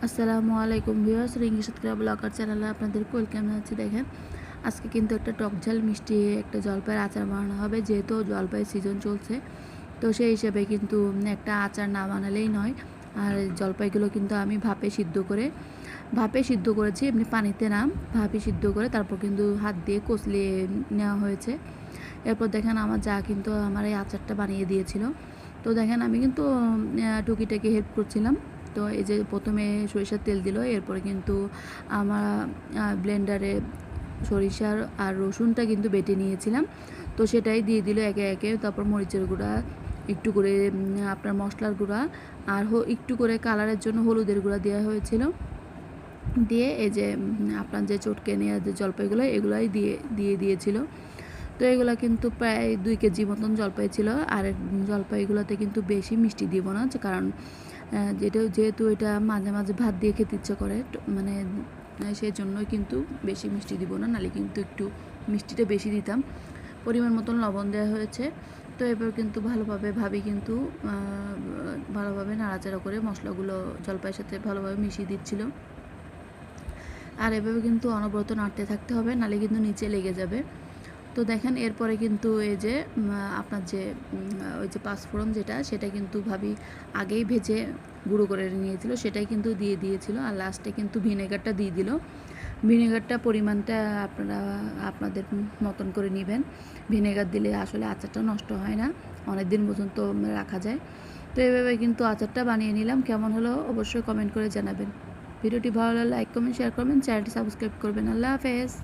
আসসালামু আলাইকুম viewers, Rinki Satkhira blogger চ্যানেলে আপনাদেরকে ওয়েলকাম জানাচ্ছি। দেখেন, আজকে কিন্তু একটা টক ঝাল মিষ্টি একটা জলপাইয়ের আচার বানানো হবে। যেহেতু জলপাইয়ের সিজন চলছে, তো সেই হিসেবে কিন্তু একটা আচার না বানালেই নয়। আর জলপাইগুলো কিন্তু আমি ভাপে সিদ্ধ করেছি, এমনি পানিতে না, ভাপে সিদ্ধ করে তারপর কিন্তু হাত দিয়ে কচলিয়ে নেওয়া হয়েছে। এরপর দেখেন আমার যা কিন্তু আমার এই আচারটা বানিয়ে দিয়েছিল। তো দেখেন আমি কিন্তু টুকিটাকি হেল্প করছিলাম। তো এই যে প্রথমে সরিষার তেল দিল, এরপরে কিন্তু আমার ব্লেন্ডারে সরিষার আর রসুনটা কিন্তু বেটে নিয়েছিলাম, তো সেটাই দিয়ে দিল একে একে। তারপর মরিচের গুঁড়া, একটু করে আপনার মশলার গুঁড়া, আর একটু করে কালারের জন্য হলুদের গুঁড়া দেওয়া হয়েছিল। দিয়ে এই যে আপনার যে চটকে নেওয়া যে জলপাইগুলো এগুলাই দিয়ে দিয়েছিল। তো এগুলো কিন্তু প্রায় 2 কেজি মতন জলপাই ছিল। আর জলপাইগুলোতে কিন্তু বেশি মিষ্টি দিব না, কারণ যেহেতু এটা মাঝে মাঝে ভাত দিয়ে খেতে ইচ্ছে করে, মানে সেই জন্যই কিন্তু বেশি মিষ্টি দিব না, নাহলে কিন্তু একটু মিষ্টিটা বেশি দিতাম। পরিমাণ মতন লবণ দেওয়া হয়েছে। তো এবার কিন্তু ভালোভাবে নাড়াচাড়া করে মশলাগুলো জলপাইয়ের সাথে ভালোভাবে মিশিয়ে দিচ্ছিল। আর এভাবে কিন্তু অনবরত নাড়তে থাকতে হবে, নাহলে কিন্তু নিচে লেগে যাবে। তো দেখেন এরপরে কিন্তু এই যে আপনার যে ওই যে পাঁচফোড়ন সেটা কিন্তু ভাবি আগেই ভেজে গুঁড়ো করে নিয়েছিল, সেটাই কিন্তু দিয়ে দিয়েছিল। আর লাস্টে কিন্তু ভিনেগারটা দিয়ে দিল। ভিনেগারটা পরিমাণটা আপনারা আপনাদের মতন করে নেবেন। ভিনেগার দিলে আসলে আচারটা নষ্ট হয় না, অনেক দিন পর্যন্ত রাখা যায়। তো এভাবে কিন্তু আচারটা বানিয়ে নিলাম। কেমন হলো অবশ্যই কমেন্ট করে জানাবেন। ভিডিওটি ভালো লাগলে লাইক কমেন্ট শেয়ার করবেন, চ্যানেলটি সাবস্ক্রাইব করবেন। আল্লাহ হাফেজ।